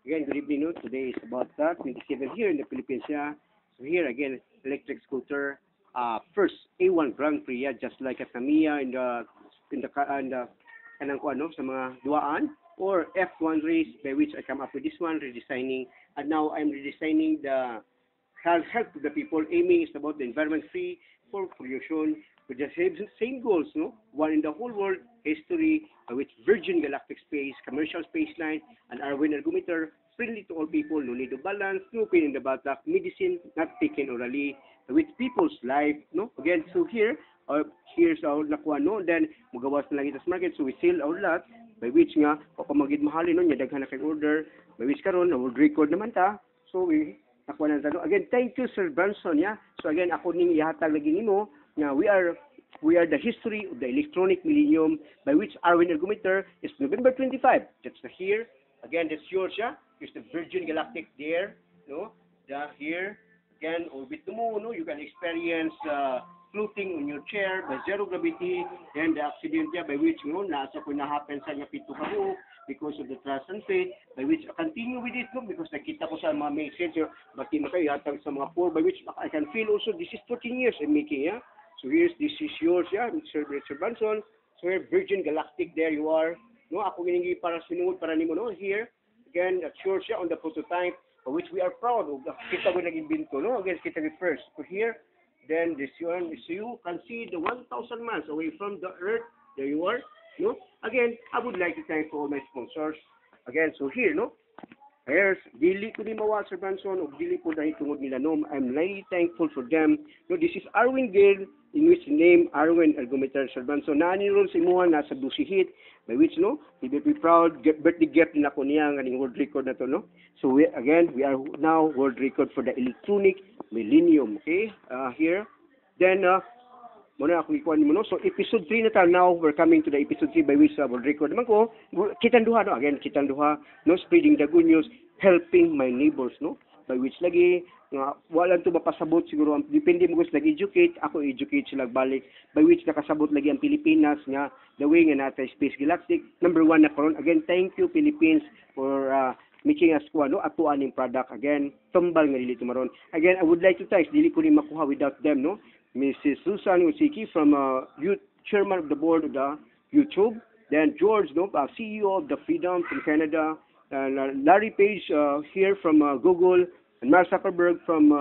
Again, good evening. No? Today is about 27 here in the Philippines. Yeah. So here again, electric scooter. First A1 Grand Prix, yeah, just like a Tamiya in the kanang ko ano sa mga duaan or F1 race by which I come up with this one redesigning, and now I'm redesigning the help to the people. Aiming is about the environment free for pollution with the same goals, no? One in the whole world history, with Virgin Galactic Space, commercial space line, and Arwin ergometer, friendly to all people, no need to balance, no pain in the buttock, medicine not taken orally, with people's life, no? Again, so here's our nakuha, no? Then, magawas na lang ito sa market, so we sell our lot, by which nga, papamagid mahalin, no? Nya daghan na kay order, by which karon na world record naman ta, so we nakuha na tayo. Again, thank you, Sir Branson, yeah? So again, ako ning ihatag lagi nimo nga we are the history of the electronic millennium by which Arwin ergometer is November 25. That's the here. Again, that's yours, yeah? Here's the Virgin Galactic there, no? Here, again, orbit the moon, no? You can experience floating on your chair by zero gravity, and the accident yeah, by which, no, nasa ko na-happen sa nga pito ka buo because of the trust and faith, by which continue with it, no? Because nakita ko sa mga message, bati mo kayo hatag sa mga poor, by which I can feel also this is 14 years I'm making, yeah? So this is yours, yeah, Mr. Branson. So here, Virgin Galactic, there you are. No, ako giningi para sinungod para nimo, no? Here, again, that's yours, yeah, on the prototype, which we are proud of. Kita ko naging binto, no? Again, kita ko first. So here, then this one is you can see the 1,000 miles away from the Earth. There you are, no? Again, I would like to thank all my sponsors. Again, so here, no? Here's, dili ko ni mawa, Sir Branson, o dili po dahil tungod nila, no? I'm really thankful for them. No, this is Arwin Gale, in which name Arwin ergometer, Sir Branson. Naanirol sa imuhan, nasa Busi Hit, by which, no, he will be proud, birthday gift din ako niya, ang aning world record na to, no? So, we are now world record for the electronic millennium, okay? Here, then, muna ako ikuha mo, no? So, episode 3 na tayo. Now, we're coming to the episode 3 by which world record naman ko. Kitang duha, no? Again, kitang duha, no? Spreading the good news, helping my neighbors, no? By which lagi, walang to mapasabot siguro. Depende mo gusto nag-educate, ako educate sila balik. By which nakasabot lagi ang Pilipinas nga, the way nga natin Space Galactic. Number 1 na karon. Again, thank you Philippines for making us kuha, no? Atuan yung product. Again, tumbal nga dili tumaron. Again, I would like to thank, dili ko rin makuha without them, no? Mrs. Susan Usiki from chairman of the board of the YouTube. Then George, no, CEO of the Freedom from Canada. And Larry Page here from Google. And Mark Zuckerberg from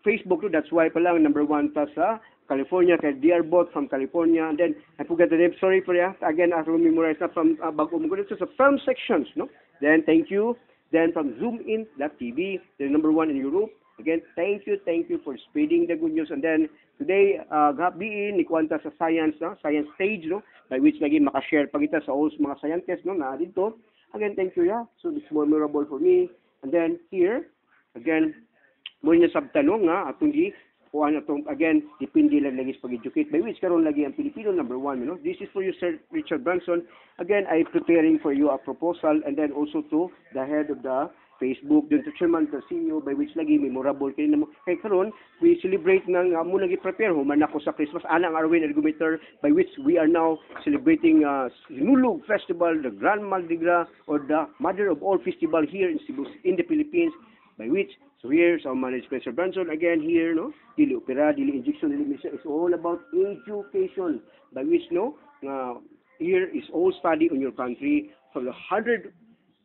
Facebook. No, that's why palang number 1 ta sa California. Kay Dearbot from California. And then I forgot the name. Sorry for that. Again, I will memorize na from bago mo. So sa firm sections, no. Then thank you. Then from ZoomIn.tv, the number 1 in Europe. Again, thank you for spreading the good news. And then, today, gabiin, ikuwanta sa science, no? Science stage, no? By which naging makashare pa kita sa all mga scientists, no? Na dito. Again, thank you, yeah? So, it's more memorable for me. And then, here, again, mo niya sabtanong, nga, atong kuha na itong, again, dipindi lang lagi sa pag-educate. By which, karon lagi ang Pilipino, number 1, you know? This is for you, Sir Richard Branson. Again, I'm preparing for you a proposal, and then also to the head of the Facebook, dun to chairman, to CEO, by which lagi memorable kayo na mo. Kaya karon, we celebrate ng, muna gi-prepare, human ako sa Christmas, anang Arwin ergometer, by which we are now celebrating Sinulog Festival, the Grand Mardi Gras, or the mother of all festival here in Cebu, in the Philippines, by which, so here's our management, Sir Branson, again here, no, dili opera, dili injection, dili mission, it's all about education, by which, no, here is all study on your country, from the 100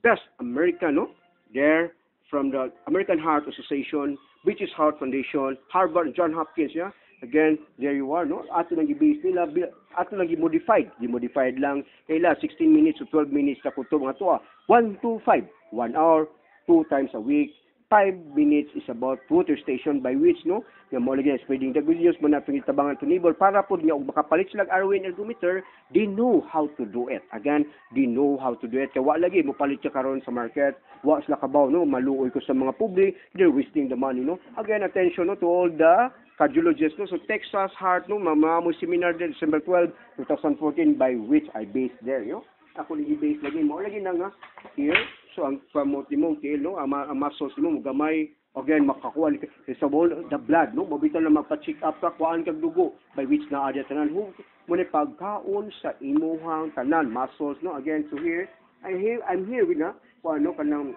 best American, no, there from the American Heart Association, British Heart Foundation, Harvard, John Hopkins, yeah? Again, there you are, no? Ato lang i-base nila, ato lang i-modified. Di-modified lang. Kaya 16 minutes to 12 minutes na kuto mga to. 1 to 5. 1 hour, 2 times a week. 5 minutes is about water station by which, no? Nga mo lagi spreading the good news mo na pangitabangan to neighbor para po nga makapalit sila Arwin ergometer, they know how to do it. Again, they know how to do it. Kaya wa lagi mo palit siya karon sa market. Wa sila kabaw, no? Maluoy ko sa mga public. They're wasting the money, no? Again, attention, no, to all the cardiologists, no? So Texas Heart, no? Mamamo seminar there December 12, 2014 by which I based there, yo. Ako lagi base lagi mo lagi na nga here. So ang promote mo kay no ang muscles mo gamay again makakuha sa wall the blood no mabitaw na magpa-check up ka kuan kag dugo by which na adya tanan mo ni pagkaon sa imuhang tanan muscles no again so here I'm here with kanang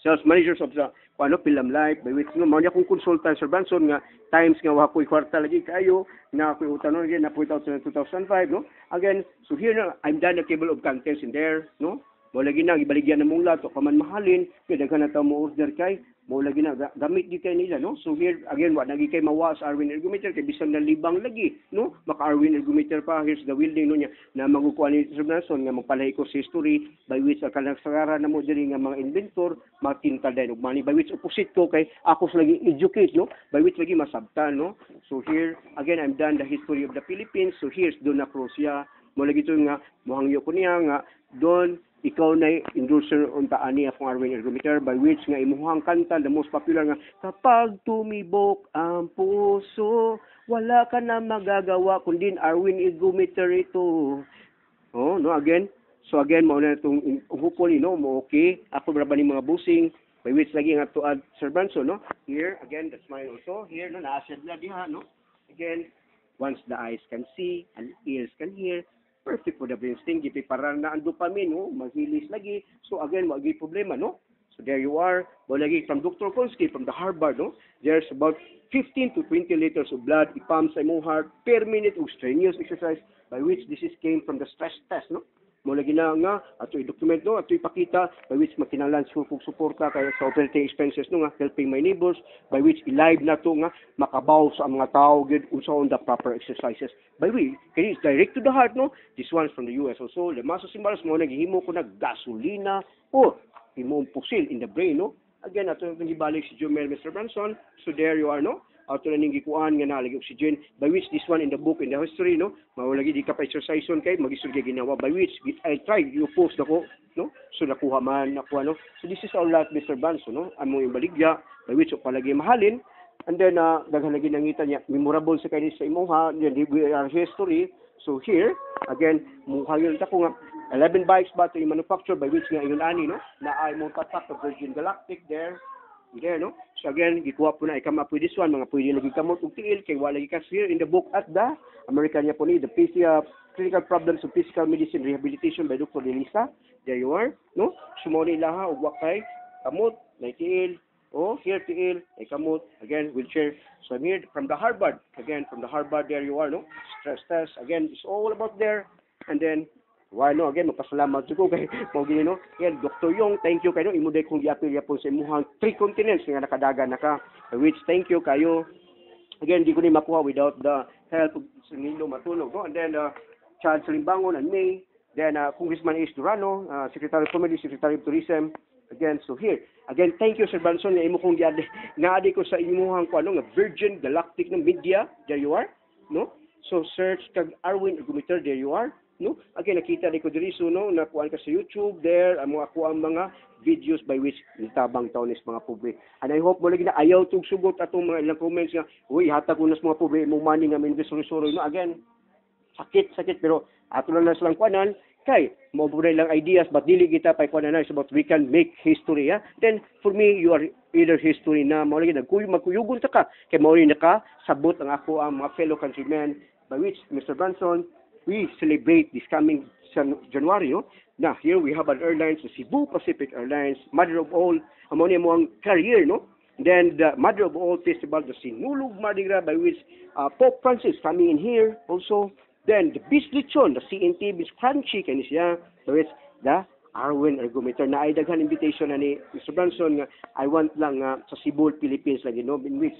sales managers of the Film Life, by which no mao akong consultant Sir Branson nga times nga wa ko'y kwarta lagi kayo na ako'y utang again na 2005 no. Again, so here na I'm done the table of contents in there no. Mo lagi na ibaligyan na mong lato kaman mahalin kay daghan na tawo mo order kay mo lagi na gamit di kay nila no. So here again wa nagi kay mawa sa Arwin Ergometer kay bisan na libang lagi no. Maka Arwin Ergometer pa, here's the welding no niya na magukuha ni Sir Branson nga magpalahi ko sa history by which kanang sagara na mo diri nga mga inventor matinta din ug money by which opposite ko kay ako sa lagi educate no, by which lagi masabtan no. So here again I'm done the history of the Philippines. So here's Donna Cruzia mo lagi to nga mohangyo ko niya nga Don ikaw na endorser unta ani akong Arwin Ergometer by which nga imuhang kanta the most popular nga kapag tumibok ang puso wala ka na magagawa kundi Arwin Ergometer ito. Oh no again. So again mo na itong hopefully no mo okay ako ra ba ni mga busing by which lagi nga to add Sir Branson no. Here again the smile also here no na-asset na diha no. Again once the eyes can see and ears can hear perfect for the brain sting, gipi para na ang dopamine, no? Maghilis lagi. So again, wagi problema, no? So there you are. Mo lagi from Dr. Konsky from the Harvard, no? There's about 15 to 20 liters of blood ipump sa imong heart per minute of strenuous exercise by which this is came from the stress test, no? Mo lagi na nga ato i-document no, ato ipakita by which makinahanglan kung suporta kay sa operating expenses no nga helping my neighbors by which i-live na to nga makabaw sa mga tao gid unsa on the proper exercises by which kay is direct to the heart no. This one's from the US also the maso simbalos mo naghihimo ko na gasolina o himong pusil in the brain no. Again ato nang gibalik si Jomel Mr. Branson. So there you are no. Ato na ning gikuan nga nalagi oxygen by which this one in the book in the history no mawalagi di ka pa exerciseon kay magisud kay ginawa by which I tried you post nako no so nakuha man nakuha no. So this is all that Mr. Branson no amo yung baligya by which palagi mahalin and then daghan lagi nangita niya memorable sa kay sa imuha yung history. So here again muhangyon ta ko nga 11 bikes ba to manufacture by which nga ingon ani no na ay mo tatak of Virgin Galactic there no. So again, gikuha po na i-come up with this one. Mga pwede lagi kamot og tiil kay wala gikas here in the book at the American niya po ni the Clinical Problems of Physical Medicine Rehabilitation by Dr. Delisa. There you are, no? Sumo ni ilaha og wakay kamot, na tiil. Oh, here tiil, ay kamot. Again, wheelchair. So I'm here from the Harvard. Again, from the Harvard, there you are, no? Stress test. Again, it's all about there. And then why no again magpasalamat ko kay mo gini no yan Dr. Yong thank you kayo imo day kong giapil po sa imuhang 3 continents nga nakadagan naka which thank you kayo again di ko ni makuha without the help of Nilo Matulog no. And then Chad Salimbangon and May then Congressman Ace Durano Secretary of Comedy Secretary of Tourism again. So here again thank you Sir Branson nga imo kong giade naadi ko sa imuhang kuno nga Virgin Galactic ng media there you are no. So search kag Arwin Ergometer there you are no. Again nakita ni ko diri so no nakuan ka sa YouTube there amo ako ang mga videos by which nitabang taon is mga pobre and I hope mo lagi na ayaw tug sugot atong mga ilang comments nga uy hatag ko nas mga pobre mo money nga investor-soroy no. Again sakit pero ato lang silang kuanan kay mo buray lang ideas but dili kita pay kuanan is about we can make history then for me you are either history na mo lagi magkuyugon ta ka kay mo rin naka sabot ang ako ang mga fellow countrymen by which Mr. Branson we celebrate this coming January no. Now here we have an airlines the Cebu Pacific Airlines mother of all amo ni mo ang career no. Then the mother of all festival the Sinulog Mardi Gras by which Pope Francis coming in here also. Then the Beast Lechon the CNT Beast Crunchy kanis siya by which the Arwin Ergometer na ay daghan invitation na ni Mr. Branson nga I want lang sa Cebu Philippines lagi no in which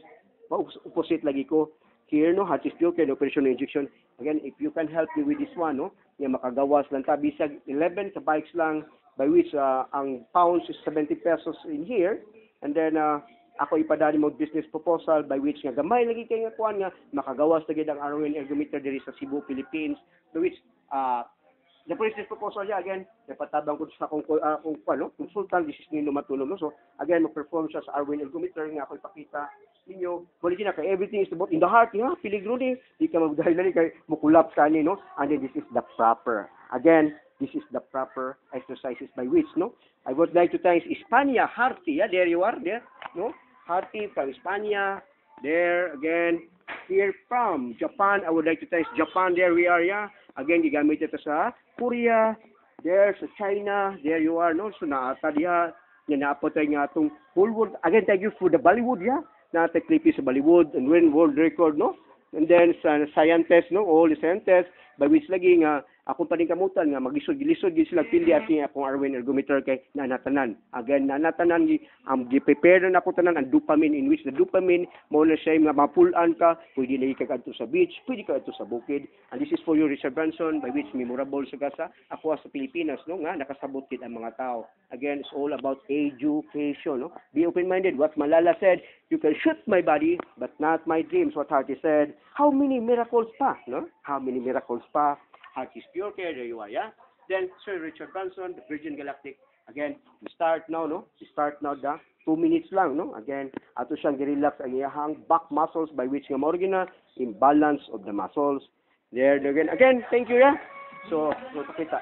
opposite lagi ko here no hatis yo kay operation injection again if you can help me with this one no nga makagawas lang ta bisag 11 ka bikes lang by which ang pounds is 70 pesos in here and then ako ipadali mo business proposal by which nga gamay lagi kay nga kuan nga makagawas lagi ang Arwin Ergometer diri sa Cebu Philippines by which the business proposal niya again napatabang ko sa kung consultant this is Nilo Matulog no. So again mag-perform siya sa Arwin Ergometer nga ako ipakita ninyo wala na kay everything is about in the heart piligro ni di ka magdahil kay mukulap ka ni no. And then this is the proper exercises by which no I would like to thank Hispania Harty there you are there no Harty from Hispania there again here from Japan I would like to thank Japan there we are again gigamit ito sa Korea There's China, there you are, no? So naata diha, nga naapot tayo nga itong whole world. Again, thank you for the Bollywood, yeah? Naata clippy sa Bollywood and win world record, no? And then sa scientists, no? All the scientists, by which lagi nga, akong paningkamutan nga, magisod-gilisod, sila pili at niya akong Arwin ergometer kay nanatanan. Again, nanatanan, gi-prepare na ako tanan ang dopamine, in which the dopamine, mo na siya nga mapulaan ka, pwede na ka adto sa beach, pwede ka adto sa bukid. And this is for you, Richard Branson, by which memorable sa kasa, ako sa Pilipinas, no? Nga, nakasabot kit ang mga tao. Again, it's all about education, no? Be open-minded. What Malala said, you can shoot my body, but not my dreams. What Harty said, how many miracles pa, no? How many miracles pa? Harty's Pure Care, there you are, yeah? Then, Sir Richard Branson, the Virgin Galactic. Again, we start now, no? We start now, 2 minutes lang, no? Again, ato siyang gi-relax ang iyahang back muscles by which nga mao gina imbalance of the muscles. There again. Again, thank you, yeah? So, pakita.